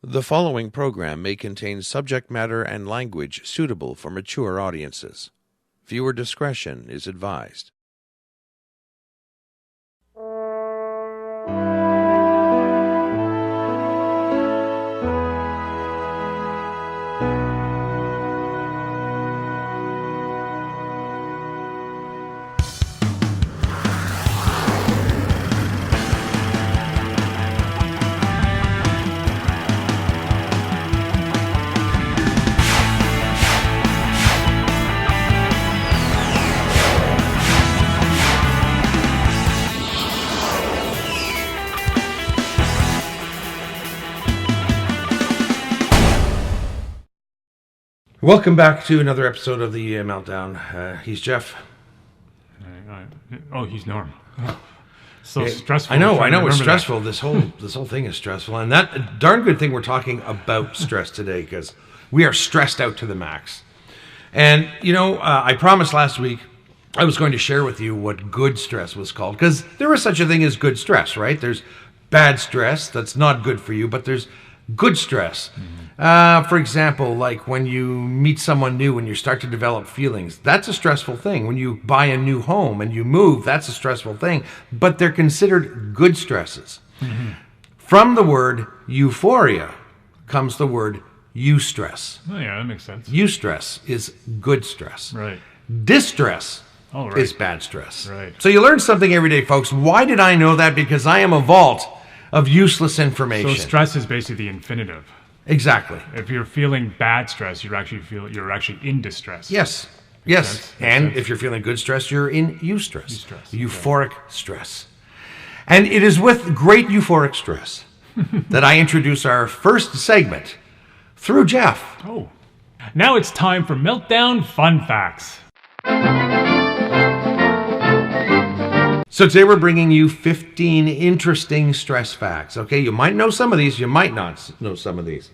The following program may contain subject matter and language suitable for mature audiences. Viewer discretion is advised. Welcome back to another episode of the Meltdown. He's Jeff. Oh, he's Norm. So stressful. I know. It's stressful. This whole thing is stressful, and that darn good thing we're talking about stress today because we are stressed out to the max. And I promised last week I was going to share with you what good stress was called because there is such a thing as good stress, right? There's bad stress that's not good for you, but there's good stress. For example, like when you meet someone new and you start to develop feelings, that's a stressful thing. When you buy a new home and you move, that's a stressful thing. But they're considered good stresses. Mm-hmm. From the word euphoria comes the word eustress. Oh, yeah, that makes sense. Eustress is good stress. Right. Distress right. is bad stress. Right. So you learn something every day, folks. Why did I know that? Because I am a vault of useless information. So stress is basically the infinitive. Exactly. If you're feeling bad stress, you're actually in distress. Yes. And if you're feeling good stress, you're in eustress. Euphoric stress. And it is with great euphoric stress that I introduce our first segment through Jeff. Oh. Now it's time for Meltdown Fun Facts. So today we're bringing you 15 interesting stress facts. Okay, you might know some of these, you might not know some of these.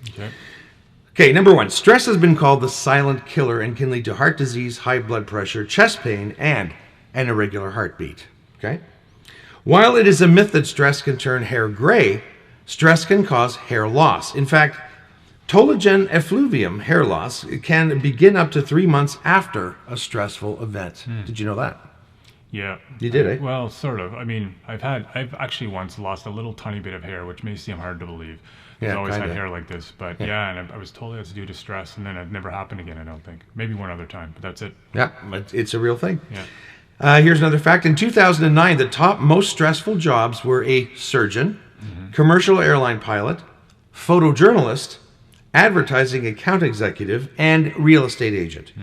Okay, number one, stress has been called the silent killer and can lead to heart disease, high blood pressure, chest pain, and an irregular heartbeat. Okay? While it is a myth that stress can turn hair gray, stress can cause hair loss. In fact, telogen effluvium, hair loss, can begin up to 3 months after a stressful event. Did you know that? Yeah. You did, eh? Well, sort of. I mean, I've actually once lost a little tiny bit of hair, which may seem hard to believe. I've always had hair like this, but and I was told it was due to stress, and then it never happened again, I don't think. Maybe one other time, but that's it. Yeah, it's a real thing. Yeah. Here's another fact. In 2009, the top most stressful jobs were a surgeon, commercial airline pilot, photojournalist, advertising account executive, and real estate agent.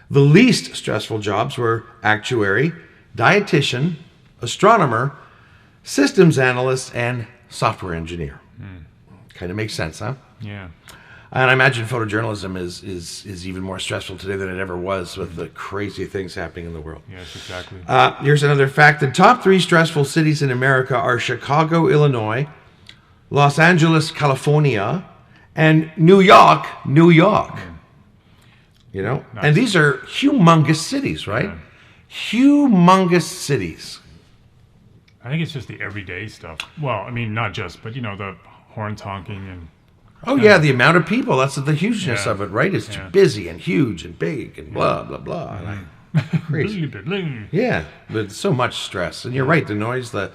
The least stressful jobs were actuary, dietitian, astronomer, systems analyst, and software engineer. Kind of makes sense, huh? Yeah. And I imagine photojournalism is even more stressful today than it ever was with the crazy things happening in the world. Yes, exactly. Here's another fact. The top 3 stressful cities in America are Chicago, Illinois, Los Angeles, California, and New York. Nice. And these are humongous cities, right? Yeah. Humongous cities. I think it's just the everyday stuff. Well, I mean, not just, but the horns honking and... Oh, yeah, the amount of people. That's the hugeness of it, right? It's busy and huge and big and blah, blah, blah. Crazy. Yeah, but so much stress. And you're right, the noise, the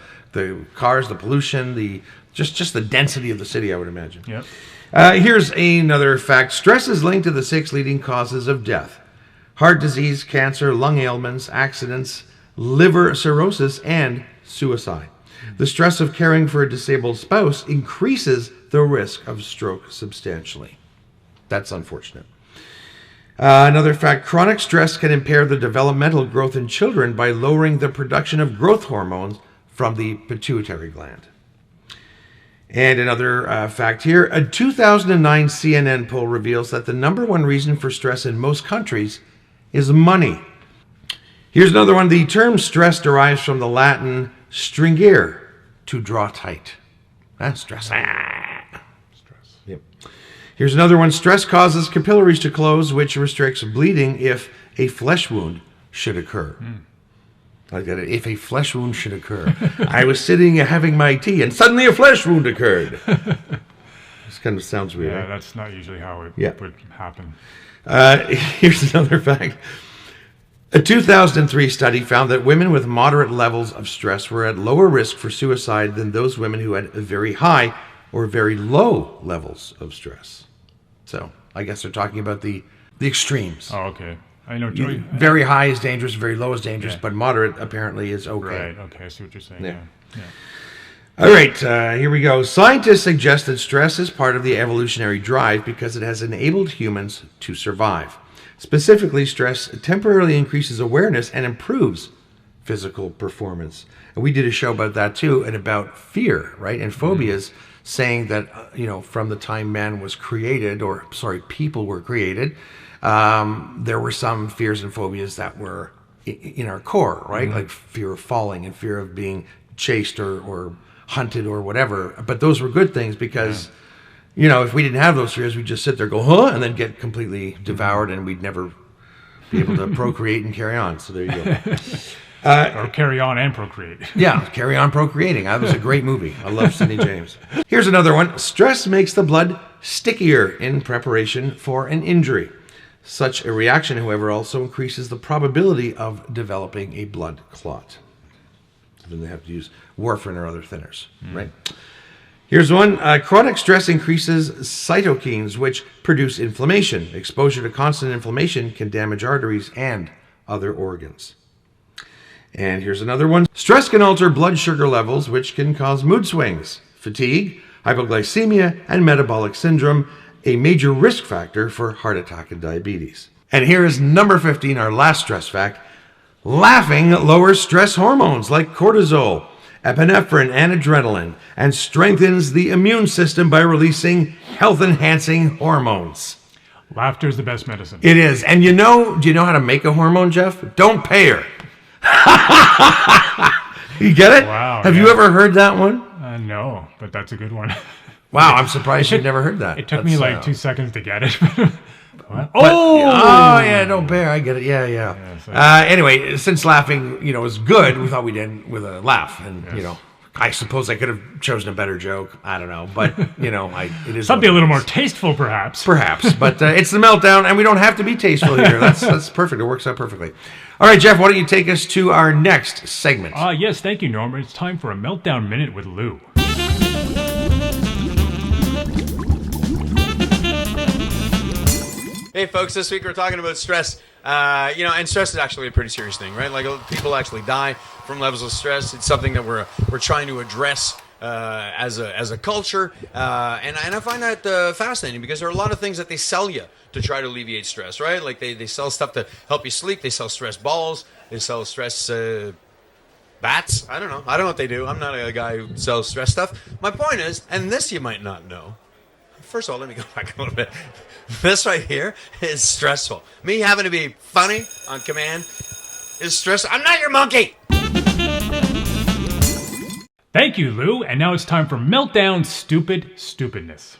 cars, the pollution, just the density of the city, I would imagine. Yep. Here's another fact. Stress is linked to the 6 leading causes of death: heart disease, cancer, lung ailments, accidents, liver cirrhosis, and suicide. The stress of caring for a disabled spouse increases the risk of stroke substantially. That's unfortunate. Another fact, chronic stress can impair the developmental growth in children by lowering the production of growth hormones from the pituitary gland. And another fact here, a 2009 CNN poll reveals that the number one reason for stress in most countries is money. Here's another one. The term stress derives from the Latin stringere, to draw tight. Stress. Yep. Here's another one. Stress causes capillaries to close, which restricts bleeding if a flesh wound should occur. I got it. If a flesh wound should occur. I was sitting having my tea, and suddenly a flesh wound occurred. It kind of sounds weird. Yeah, right? that's not usually how it would happen. Here's another fact. A 2003 study found that women with moderate levels of stress were at lower risk for suicide than those women who had very high or very low levels of stress. So I guess they're talking about the extremes. Oh, okay. I know. Very high is dangerous, very low is dangerous, but moderate apparently is okay. Right, okay, I see what you're saying. Yeah. Yeah. All right, here we go. Scientists suggest that stress is part of the evolutionary drive because it has enabled humans to survive. Specifically, stress temporarily increases awareness and improves physical performance. And we did a show about that too, and about fear, right? And phobias, saying that, from the time man was created, people were created, there were some fears and phobias that were in our core, right? Like fear of falling and fear of being chased or hunted or whatever. But those were good things because... if we didn't have those fears, we'd just sit there, go, huh, and then get completely devoured, and we'd never be able to procreate and carry on. So there you go. Or carry on and procreate. Yeah, carry on procreating. That was a great movie. I love Sidney James. Here's another one. Stress makes the blood stickier in preparation for an injury. Such a reaction, however, also increases the probability of developing a blood clot. So then they have to use warfarin or other thinners, right? Here's one. Chronic stress increases cytokines, which produce inflammation. Exposure to constant inflammation can damage arteries and other organs. And here's another one. Stress can alter blood sugar levels, which can cause mood swings, fatigue, hypoglycemia, and metabolic syndrome, a major risk factor for heart attack and diabetes. And here is number 15, our last stress fact. Laughing lowers stress hormones like cortisol, epinephrine, and adrenaline, and strengthens the immune system by releasing health-enhancing hormones. Laughter is the best medicine. It is. And do you know how to make a hormone, Jeff? Don't pay her. You get it? Wow. Have you ever heard that one? No, but that's a good one. Wow, I'm surprised you've never heard that. It took me like 2 seconds to get it. Oh, yeah, don't bear. I get it. Yeah. Anyway, since laughing, is good, we thought we'd end with a laugh, and I suppose I could have chosen a better joke. I don't know, but it is something a little more tasteful, perhaps. Perhaps, but it's the Meltdown, and we don't have to be tasteful here. That's perfect. It works out perfectly. All right, Jeff, why don't you take us to our next segment? Yes, thank you, Norman. It's time for a Meltdown Minute with Lou. Hey folks, this week we're talking about stress. And stress is actually a pretty serious thing, right? Like people actually die from levels of stress. It's something that we're trying to address as a culture, and I find that fascinating because there are a lot of things that they sell you to try to alleviate stress, right? Like they sell stuff to help you sleep. They sell stress balls. They sell stress bats. I don't know what they do. I'm not a guy who sells stress stuff. My point is, and this you might not know. First of all, let me go back a little bit. This right here is stressful. Me having to be funny on command is stressful. I'm not your monkey! Thank you, Lou. And now it's time for Meltdown Stupidness.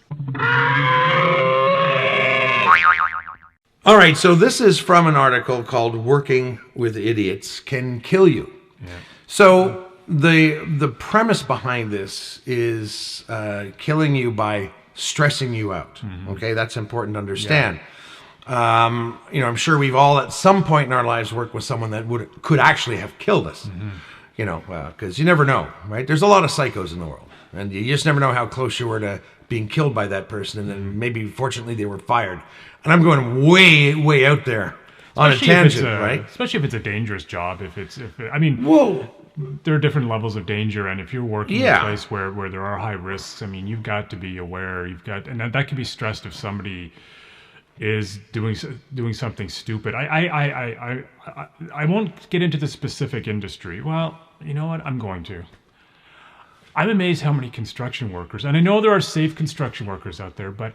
All right, so this is from an article called Working with Idiots Can Kill You. Yeah. So the premise behind this is killing you by stressing you out. Okay, that's important to understand. Yeah. I'm sure we've all at some point in our lives worked with someone that could actually have killed us. Because you never know, right? There's a lot of psychos in the world, and you just never know how close you were to being killed by that person, and then maybe fortunately they were fired. And I'm going way out there on a tangent, right? Especially if it's a dangerous job. Whoa. There are different levels of danger, and if you're working in a place where there are high risks, you've got to be aware. And that can be stressed if somebody is doing something stupid. I won't get into the specific industry. Well, you know what? I'm going to. I'm amazed how many construction workers, and I know there are safe construction workers out there, but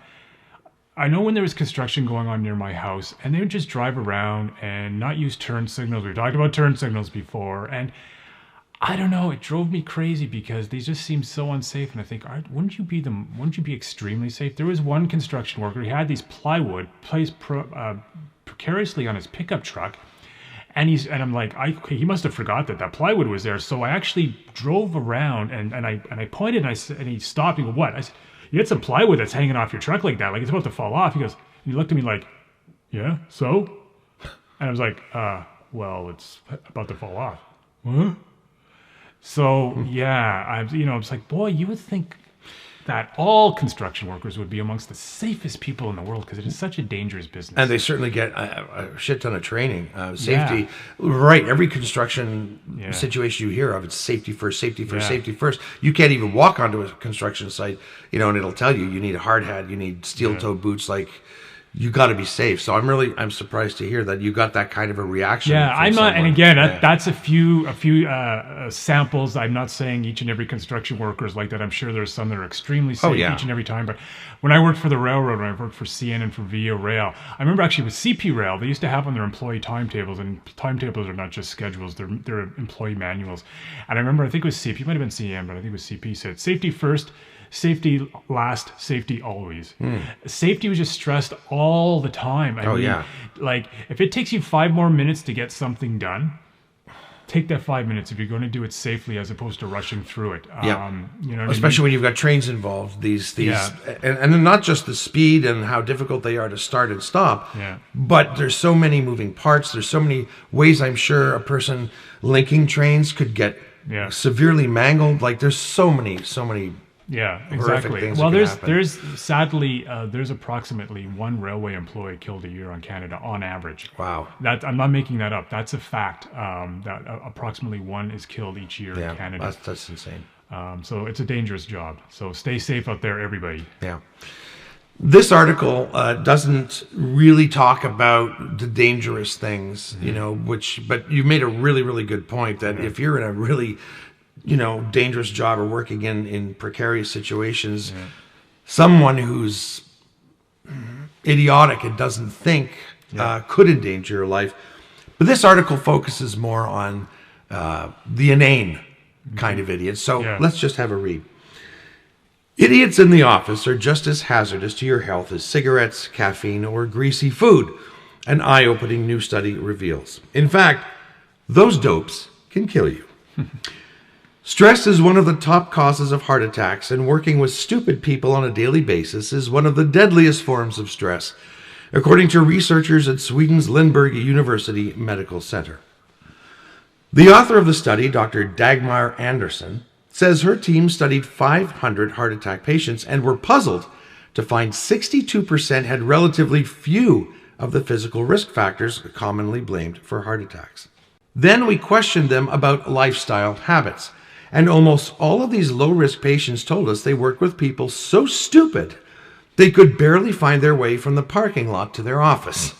I know when there was construction going on near my house, and they would just drive around and not use turn signals. We talked about turn signals before, and I don't know. It drove me crazy because they just seemed so unsafe. And I think, wouldn't you be extremely safe? There was one construction worker. He had these plywood placed precariously on his pickup truck, and I'm like, he must have forgot that plywood was there. So I actually drove around and I pointed and he stopped. He go, what? I said, you get some plywood that's hanging off your truck like that, like it's about to fall off. He goes, and he looked at me like, yeah, so? And I was like, well, it's about to fall off. What? So yeah, it's like, boy, you would think that all construction workers would be amongst the safest people in the world because it is such a dangerous business. And they certainly get a shit ton of training. Safety, right? Every construction situation you hear of, it's safety first, safety first, safety first. You can't even walk onto a construction site, and it'll tell you need a hard hat, you need steel-toed boots, like. You got to be safe. So I'm surprised to hear that you got that kind of a reaction. Yeah, I'm not. And again, that's a few samples. I'm not saying each and every construction worker is like that. I'm sure there's some that are extremely safe each and every time. But when I worked for the railroad, when I worked for CN and for VIA Rail, I remember actually with CP Rail, they used to have on their employee timetables, and timetables are not just schedules; they're employee manuals. And I remember, I think it was CP, it might have been CN, but I think it was CP said safety first. Safety last, safety always. Safety was just stressed all the time. I mean, like if it takes you 5 more minutes to get something done, take that 5 minutes if you're going to do it safely as opposed to rushing through it. Especially when you've got trains involved. And not just the speed and how difficult they are to start and stop, but there's so many moving parts. There's so many ways I'm sure a person linking trains could get severely mangled. Like there's so many. Yeah, exactly. Well, there's sadly there's approximately 1 railway employee killed a year on Canada on average. Wow. That I'm not making that up. That's a fact. That approximately 1 is killed each year in Canada. That's insane. So it's a dangerous job. So stay safe out there, everybody. Yeah. This article doesn't really talk about the dangerous things, but you made a really, really good point that if you're in a really dangerous job or working in precarious situations, someone who's idiotic and doesn't think could endanger your life. But this article focuses more on the inane kind of idiots. So let's just have a read. Idiots in the office are just as hazardous to your health as cigarettes, caffeine, or greasy food, an eye-opening new study reveals. In fact, those dopes can kill you. Stress is one of the top causes of heart attacks, and working with stupid people on a daily basis is one of the deadliest forms of stress, according to researchers at Sweden's Lindbergh University Medical Center. The author of the study, Dr. Dagmar Andersson, says her team studied 500 heart attack patients and were puzzled to find 62% had relatively few of the physical risk factors commonly blamed for heart attacks. Then we questioned them about lifestyle habits. And almost all of these low-risk patients told us they worked with people so stupid they could barely find their way from the parking lot to their office.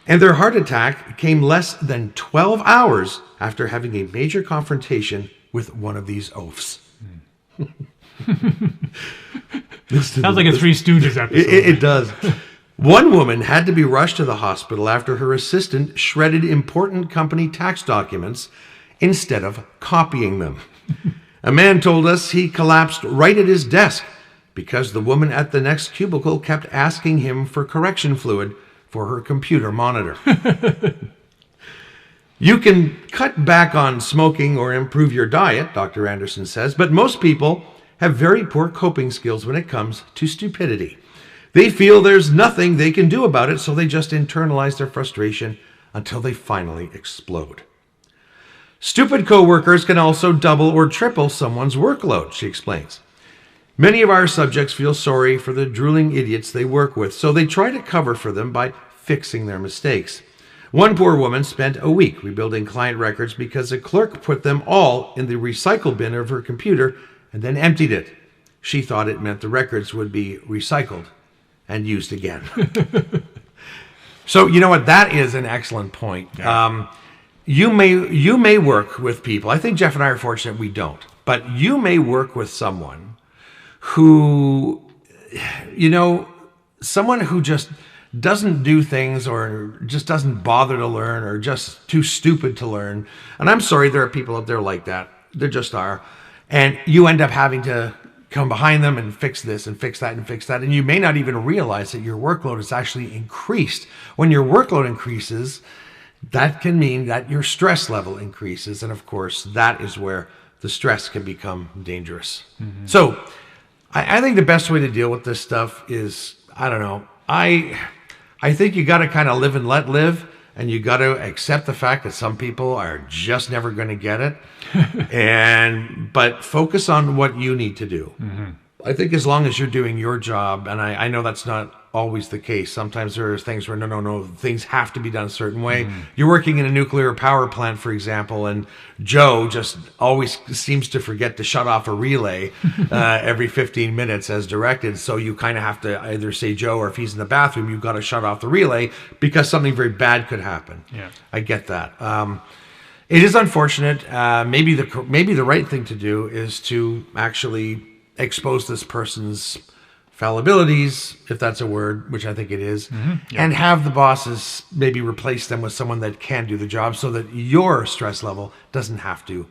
And their heart attack came less than 12 hours after having a major confrontation with one of these oafs. Sounds like a Three Stooges episode. It does. One woman had to be rushed to the hospital after her assistant shredded important company tax documents instead of copying them. A man told us he collapsed right at his desk because the woman at the next cubicle kept asking him for correction fluid for her computer monitor. You can cut back on smoking or improve your diet, Dr. Anderson says, but most people have very poor coping skills when it comes to stupidity. They feel there's nothing they can do about it, so they just internalize their frustration until they finally explode. Stupid coworkers can also double or triple someone's workload, she explains. Many of our subjects feel sorry for the drooling idiots they work with, so they try to cover for them by fixing their mistakes. One poor woman spent a week rebuilding client records because a clerk put them all in the recycle bin of her computer and then emptied it. She thought it meant the records would be recycled and used again. So, you know what? That is an excellent point. Yeah. You may work with people. I think Jeff and I are fortunate we don't. But you may work with someone who, someone who just doesn't do things or just doesn't bother to learn or just too stupid to learn. And I'm sorry, there are people out there like that. There just are. And you end up having to come behind them and fix this and fix that and fix that. And you may not even realize that your workload is actually increased. When your workload increases, that can mean that your stress level increases. And of course, that is where the stress can become dangerous. Mm-hmm. So I think the best way to deal with this stuff is, I don't know. I think you got to kind of live and let live, and you got to accept the fact that some people are just never going to get it, but focus on what you need to do. Mm-hmm. I think as long as you're doing your job, and I know that's not always the case. Sometimes there are things where no, things have to be done a certain way. Mm-hmm. You're working in a nuclear power plant, for example, and Joe just always seems to forget to shut off a relay every 15 minutes as directed. So you kind of have to either say Joe, or if he's in the bathroom, you've got to shut off the relay because something very bad could happen. Yeah, I get that. It is unfortunate. Maybe the right thing to do is to actually expose this person's fallibilities, if that's a word, which I think it is, and have the bosses maybe replace them with someone that can do the job so that your stress level doesn't have to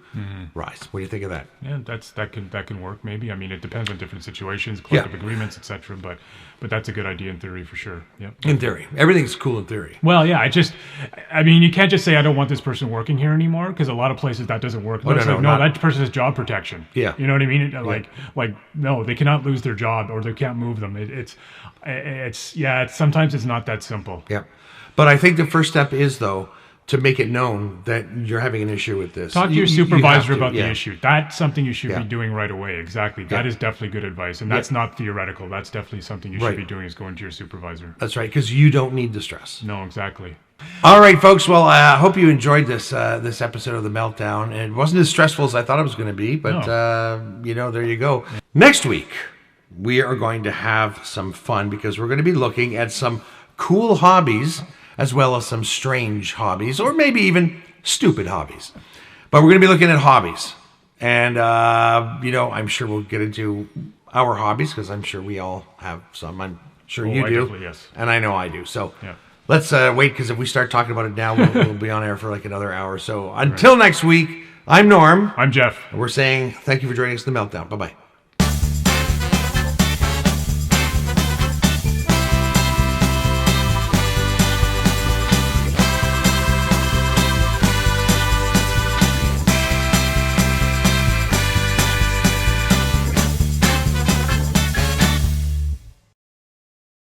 rise. What do you think of that? Yeah, that can work maybe. I mean, it depends on different situations, collective agreements, etc. But that's a good idea in theory for sure. Yep. In theory. Everything's cool in theory. Well, yeah, I mean, you can't just say I don't want this person working here anymore, because a lot of places that doesn't work. That person has job protection. Yeah. You know what I mean? Like no, they cannot lose their job, or they can't move them. Sometimes it's not that simple. Yeah. But I think the first step is, though, to make it known that you're having an issue with this. Talk to your supervisor about the issue. That's something you should be doing right away. Exactly. That is definitely good advice. And that's not theoretical. That's definitely something you should be doing, is going to your supervisor. That's right, because you don't need the stress. No, exactly. All right, folks. Well, I hope you enjoyed this episode of The Meltdown. It wasn't as stressful as I thought it was going to be, but, there you go. Next week, we are going to have some fun, because we're going to be looking at some cool hobbies as well as some strange hobbies, or maybe even stupid hobbies. But we're going to be looking at hobbies. And, I'm sure we'll get into our hobbies, because I'm sure we all have some. I'm sure you do. Yes. And I know I do. So let's wait, because if we start talking about it now, we'll be on air for like another hour. So until next week, I'm Norm. I'm Jeff. And we're saying thank you for joining us in The Meltdown. Bye-bye.